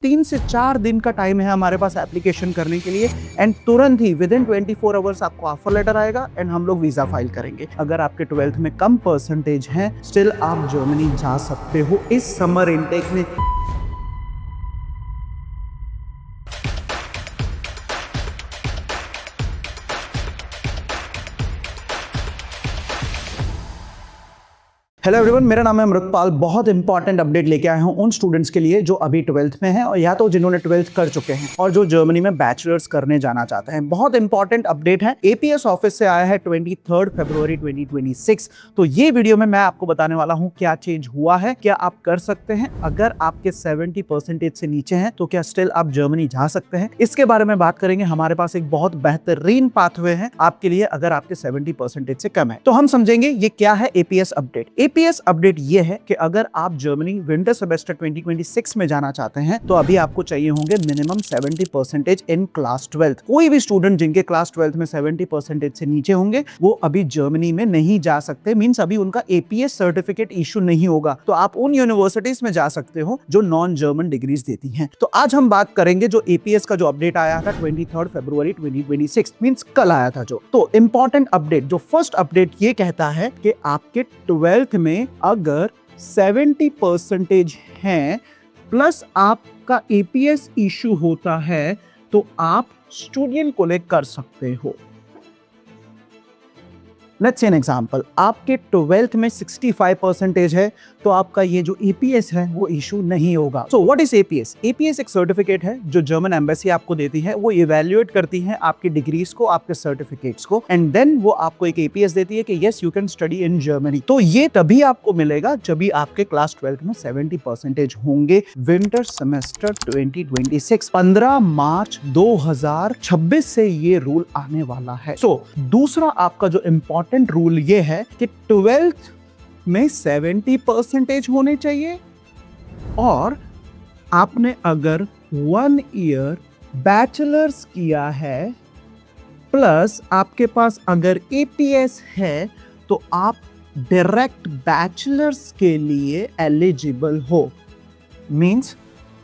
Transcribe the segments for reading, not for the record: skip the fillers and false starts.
3 से 4 दिन का टाइम है हमारे पास एप्लीकेशन करने के लिए एंड तुरंत ही विद इन 24 आवर्स आपको ऑफर लेटर आएगा एंड हम लोग वीजा फाइल करेंगे। अगर आपके 12th में कम परसेंटेज है स्टिल आप जर्मनी जा सकते हो इस समर इनटेक में। हेलो एवरीवन, मेरा नाम है अमृतपाल। बहुत इंपॉर्टेंट अपडेट लेके आया हूं उन स्टूडेंट्स के लिए जो अभी 12th में हैं और या तो जिन्होंने 12th कर चुके हैं और जो जर्मनी में बैचलर्स करने जाना चाहते हैं। बहुत इंपॉर्टेंट अपडेट है, एपीएस ऑफिस से आया है 23 फरवरी 2026। तो ये वीडियो में मैं आपको बताने वाला हूं क्या चेंज हुआ है, क्या आप कर सकते हैं। अगर आपके 70% से नीचे हैं तो क्या स्टिल आप जर्मनी जा सकते हैं, इसके बारे में बात करेंगे। हमारे पास एक बहुत बेहतरीन पाथवे है आपके लिए अगर आपके 70% से कम है। तो हम समझेंगे ये क्या है एपीएस अपडेट। एपीएस अपडेट ये है कि अगर आप जर्मनी विंटर सेमेस्टर 2026 में जाना चाहते हैं तो अभी आपको चाहिए होंगे मिनिमम 70% इन क्लास 12th। कोई भी स्टूडेंट जिनके क्लास 12th में 70% से नीचे होंगे वो अभी जर्मनी में नहीं जा सकते। मींस अभी उनका एपीएस सर्टिफिकेट इशू नहीं होगा। तो आप उन यूनिवर्सिटीज में जा सकते हो जो नॉन जर्मन डिग्रीज देती हैं। तो आज हम बात करेंगे जो एपीएस का जो अपडेट आया था 23 फरवरी 2026, मींस कल आया था जो। तो इंपॉर्टेंट अपडेट, जो फर्स्ट अपडेट ये कहता है कि आपके 12th में अगर 70% हैं प्लस आपका एपीएस इशू होता है तो आप स्टूडेंट को लेकर कर सकते हो। लेट्स से एन एग्जांपल, आपके 12th में 65% है तो आपका ये जो एपीएस है वो इशू नहीं होगा। So what is APS? APS एक सर्टिफिकेट है जो जर्मन एम्बेसी आपको देती है। वो इवैल्यूएट करती है आपकी डिग्रीज को, आपके सर्टिफिकेट्स को एंड देन वो आपको एक एपीएस देती है कि yes you can study in Germany. तो ये तभी आपको मिलेगा जब भी आपके क्लास 12th में 70% होंगे। विंटर सेमेस्टर 2026 15 मार्च 2026 से ये रूल आने वाला है। सो दूसरा आपका जो इंपॉर्टेंट रूल ये है कि 12th में 70% होने चाहिए और आपने अगर 1 ईयर बैचलर्स किया है प्लस आपके पास अगर एपीएस है तो आप डायरेक्ट बैचलर्स के लिए एलिजिबल हो। मींस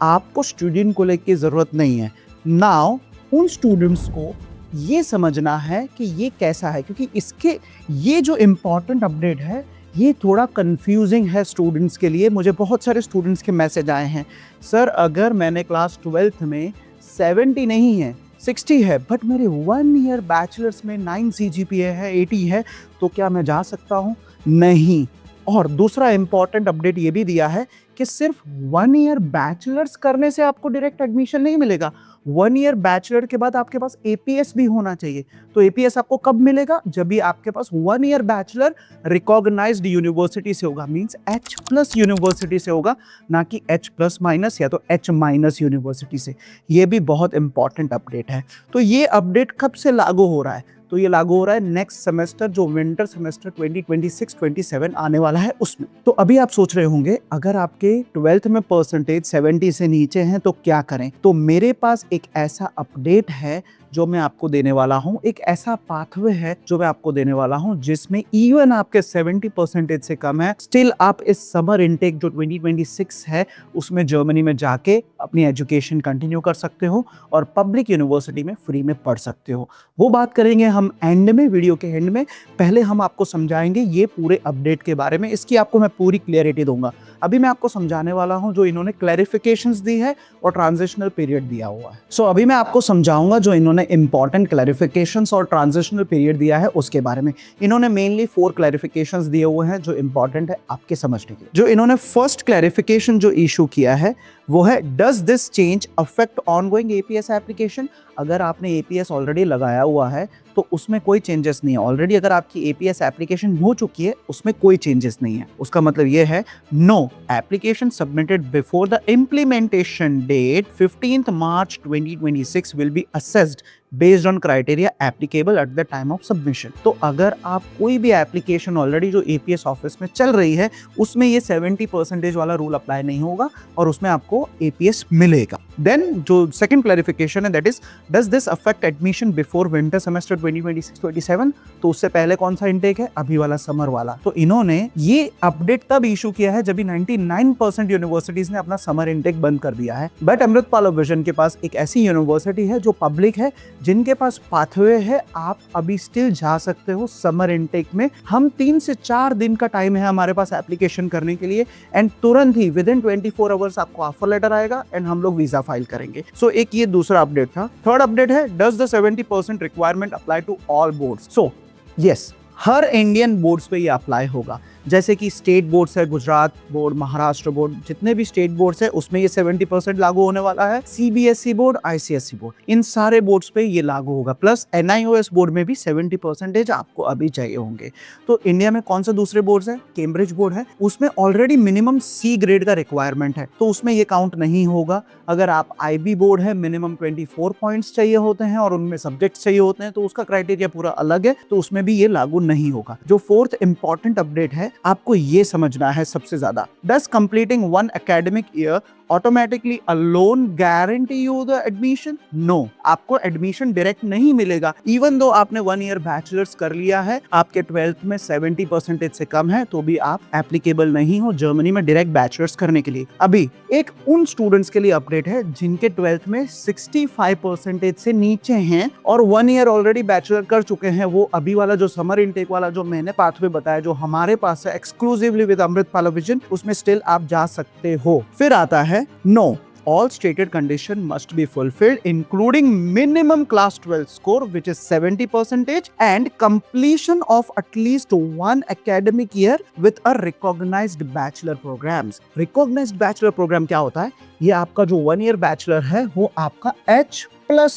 आपको स्टूडेंट को लेके जरूरत नहीं है। नाउ उन स्टूडेंट्स को ये समझना है कि ये कैसा है, क्योंकि इसके ये जो इंपॉर्टेंट अपडेट है ये थोड़ा कंफ्यूजिंग है स्टूडेंट्स के लिए। मुझे बहुत सारे स्टूडेंट्स के मैसेज आए हैं, सर अगर मैंने क्लास 12th में 70 नहीं है 60 है बट मेरे 1 ईयर बैचलर्स में 9 CGPA है 80 है तो क्या मैं जा सकता हूँ? नहीं। और दूसरा इंपॉर्टेंट अपडेट ये भी दिया है कि सिर्फ 1 ईयर बैचलर्स करने से आपको डायरेक्ट एडमिशन नहीं मिलेगा। 1 ईयर बैचलर के बाद आपके पास एपीएस भी होना चाहिए। तो एपीएस आपको कब मिलेगा? जब भी आपके पास 1 ईयर बैचलर रिकॉग्नाइज्ड यूनिवर्सिटी से होगा, मींस H+ यूनिवर्सिटी से होगा, ना कि H+- या तो H- यूनिवर्सिटी से। ये भी बहुत इंपॉर्टेंट अपडेट है। तो ये अपडेट कब से लागू हो रहा है? तो ये लागू हो रहा है नेक्स्ट सेमेस्टर, जो विंटर सेमेस्टर 2026-27 आने वाला है उसमें। तो अभी आप सोच रहे होंगे अगर आपके 12th में परसेंटेज 70 से नीचे हैं तो क्या करें? तो मेरे पास एक ऐसा अपडेट है जो मैं आपको देने वाला हूं, एक ऐसा पाथवे है जो मैं आपको देने वाला हूं जिसमें इवन आपके 70% से कम है स्टिल आप इस समर इनटेक जो 2026 है उसमें जर्मनी में जाके अपनी एजुकेशन कंटिन्यू कर सकते हो और पब्लिक यूनिवर्सिटी में फ्री में पढ़ सकते हो। वो बात करेंगे हम एंड में, वीडियो के एंड में। पहले हम आपको समझाएंगे ये पूरे अपडेट के बारे में, इसकी आपको मैं पूरी क्लियरिटी दूंगा। अभी मैं आपको समझाने वाला हूं जो इन्होंने क्लैरिफिकेशंस दी है और ट्रांजिशनल पीरियड दिया हुआ है। सो अभी मैं आपको समझाऊंगा जो इन्होंने इंपॉर्टेंट क्लैरिफिकेशंस और ट्रांजिशनल पीरियड दिया है उसके बारे में। इन्होंने मेनली 4 क्लैरिफिकेशंस दिए हुए हैं जो इंपॉर्टेंट है आपके समझने के लिए। जो इन्होंने फर्स्ट क्लैरिफिकेशन जो इशू किया है वो है, does this change affect ongoing APS application? अगर आपने एपीएस ऑलरेडी लगाया हुआ है तो उसमें कोई चेंजेस नहीं है। ऑलरेडी अगर आपकी एपीएस एप्लीकेशन हो चुकी है उसमें कोई चेंजेस नहीं है। उसका मतलब ये है, no application submitted before the implementation date 15th March 2026 will be assessed based on criteria applicable at the time of submission. तो अगर आप कोई भी एप्लीकेशन ऑलरेडी जो एपीएस ऑफिस में चल रही है उसमें ये 70% वाला रूल अप्लाई नहीं होगा और उसमें आपको एपीएस मिलेगा। देन जो सेकंड क्लैरिफिकेशन है that is does this affect admission before winter semester 2026-27? तो उससे पहले कौन सा इनटेक है? अभी वाला समर वाला। तो इन्होंने ये अपडेट तब इशू किया है जब 99% यूनिवर्सिटीज ने अपना समर इनटेक बंद कर दिया है। बट अमृतपाल विजन के पास एक ऐसी यूनिवर्सिटी है जो पब्लिक है, जिनके पास पाथवे है, आप अभी स्टिल जा सकते हो समर इनटेक में। हम 3 से 4 दिन का टाइम है हमारे पास एप्लीकेशन करने के लिए एंड तुरंत ही विद इन 24 आवर्स आपको ऑफर लेटर आएगा एंड हम लोग वीजा फाइल करेंगे। सो एक ये दूसरा अपडेट था। थर्ड अपडेट है does the 70% requirement apply to all boards? So yes, हर इंडियन बोर्ड्स पे ये अप्लाई होगा। जैसे कि स्टेट बोर्ड्स है, गुजरात बोर्ड, महाराष्ट्र बोर्ड, जितने भी स्टेट बोर्ड्स है उसमें ये 70% लागू होने वाला है। सीबीएसई बोर्ड, आईसीएसई बोर्ड, इन सारे बोर्ड्स पे ये लागू होगा। प्लस एनआईओएस बोर्ड में भी 70% आपको अभी चाहिए होंगे। तो इंडिया में कौन से दूसरे बोर्ड्स है? कैम्ब्रिज बोर्ड है, उसमें ऑलरेडी मिनिमम सी ग्रेड का रिक्वायरमेंट है, तो उसमें ये काउंट नहीं होगा। अगर आप आईबी बोर्ड है, मिनिमम 24 पॉइंट्स चाहिए होते हैं और उनमें सब्जेक्ट्स चाहिए होते हैं, तो उसका क्राइटेरिया पूरा अलग है, तो उसमें भी ये लागू नहीं होगा। जो फोर्थ इंपॉर्टेंट अपडेट है, आपको ये समझना है सबसे ज्यादा, does completing 1 academic year automatically alone guarantee you the admission? No, आपको एडमिशन डायरेक्ट नहीं मिलेगा। इवन दो आपने 1 ईयर बैचलर्स कर लिया है, आपके 12th में 70% से कम है, तो भी आप एप्लीकेबल नहीं हो जर्मनी में डायरेक्ट बैचलर्स करने के लिए। अभी एक उन स्टूडेंट्स के लिए अपडेट है जिनके 12th में 65% से नीचे हैं और 1 ईयर ऑलरेडी बैचलर कर चुके हैं। वो अभी वाला जो समर इनटेक वाला जो मैंने पाथवे बताया, जो हमारे पास है एक्सक्लूसिवली विद अमृतपाल विजन, उसमें स्टिल आप जा सकते हो। फिर आता है no, all stated condition must be fulfilled including minimum class 12 score which is 70% and completion of at least 1 academic year with a recognized bachelor programs। recognized bachelor program क्या होता है? ये आपका जो 1 ईयर बैचलर है वो आपका H+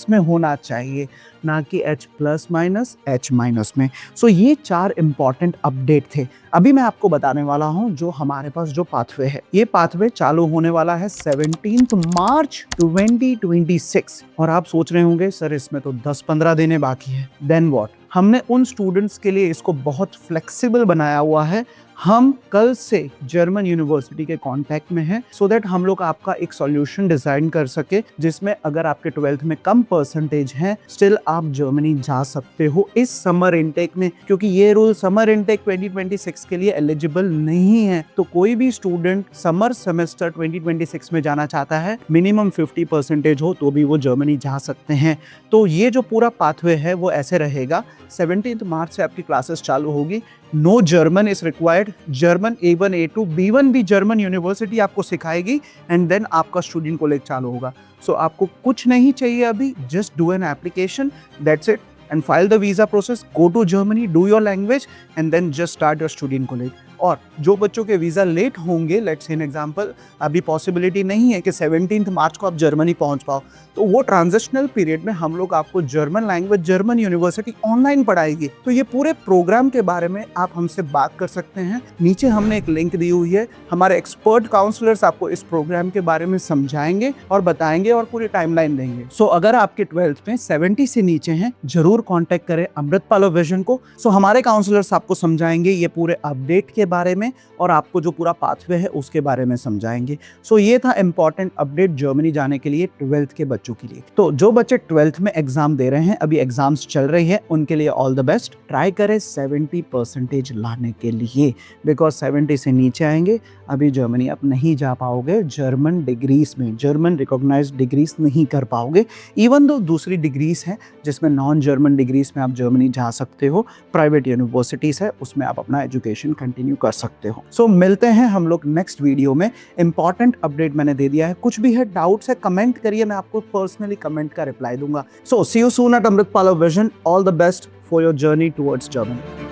में होना चाहिए, ना कि H+- H- में। सो ये 4 इंपॉर्टेंट अपडेट थे। अभी मैं आपको बताने वाला हूं जो हमारे पास जो पाथवे है, ये पाथवे चालू होने वाला है 17 मार्च 2026। और आप सोच रहे होंगे सर इसमें तो 10-15 दिन बाकी है, देन व्हाट? हमने उन स्टूडेंट्स के लिए इसको बहुत फ्लेक्सिबल बनाया हुआ है। हम कल से जर्मन यूनिवर्सिटी के कांटेक्ट में हैं सो दैट हम लोग आपका एक सॉल्यूशन डिजाइन कर सके जिसमें अगर आपके 12th में कम परसेंटेज है, स्टिल आप जर्मनी जा सकते हो इस समर इनटेक में, क्योंकि ये रूल समर इनटेक 2026 के लिए एलिजिबल नहीं है। तो कोई भी स्टूडेंट समर सेमेस्टर 2026 में जाना चाहता है, मिनिमम 50% हो तो भी वो जर्मनी जा सकते हैं। तो ये जो पूरा पाथवे है वो ऐसे रहेगा। 17 मार्च से आपकी क्लासेस चालू होगी। No German is required. German A1 A2 B1 भी जर्मन यूनिवर्सिटी आपको सिखाएगी एंड देन आपका स्टूडेंट कॉलेज चालू होगा। सो आपको कुछ नहीं चाहिए अभी, just do an application, that's it, and file the visa process, go to Germany, do your language and then just start your student college। और जो बच्चों के वीज़ा लेट होंगे, लेट्स से एन एग्जांपल, अभी पॉसिबिलिटी नहीं है कि 17 मार्च को आप जर्मनी पहुंच पाओ, तो वो ट्रांजिशनल पीरियड में हम लोग आपको German language German university online पढ़ाएगी। तो ये पूरे प्रोग्राम के बारे में आप हमसे बात कर सकते हैं। नीचे हमने एक लिंक दी हुई है, हमारे एक्सपर्ट काउंसलर्स आपको इस प्रोग्राम के बारे में समझाएंगे और बताएंगे और पूरी टाइमलाइन देंगे। सो अगर आपके 12th में 70 से नीचे हैं, जरूर कॉन्टेक्ट करें अमृतपाल विजन को। सो हमारे काउंसलर्स आपको समझाएंगे ये पूरे अपडेट के बारे में और आपको जो पूरा पाथवे है उसके बारे में समझाएंगे। सो ये था इंपॉर्टेंट अपडेट जर्मनी जाने के लिए 12th के बच्चों के लिए। तो जो बच्चे 12th में एग्जाम दे रहे हैं, अभी एग्जाम्स चल रही है, उनके लिए ऑल द बेस्ट। ट्राई करें 70% लाने के लिए, बिकॉज 70 से नीचे आएंगे अभी जर्मनी आप नहीं जा पाओगे। जर्मन डिग्रीज में, जर्मन रिकॉग्नाइज्ड डिग्रीज नहीं कर पाओगे। इवन दो दूसरी डिग्रीज हैं जिसमें नॉन जर्मन डिग्रीज में आप जर्मनी जा सकते हो, प्राइवेट यूनिवर्सिटीज है उसमें आप अपना एजुकेशन कंटिन्यू कर सकते हो। सो मिलते हैं हम लोग नेक्स्ट वीडियो में। इंपॉर्टेंट अपडेट मैंने दे दिया है, कुछ भी है डाउट्स है कमेंट करिए, मैं आपको पर्सनली कमेंट का रिप्लाई दूंगा। So see you soon at Amritpal vision. All the best for your journey towards Germany.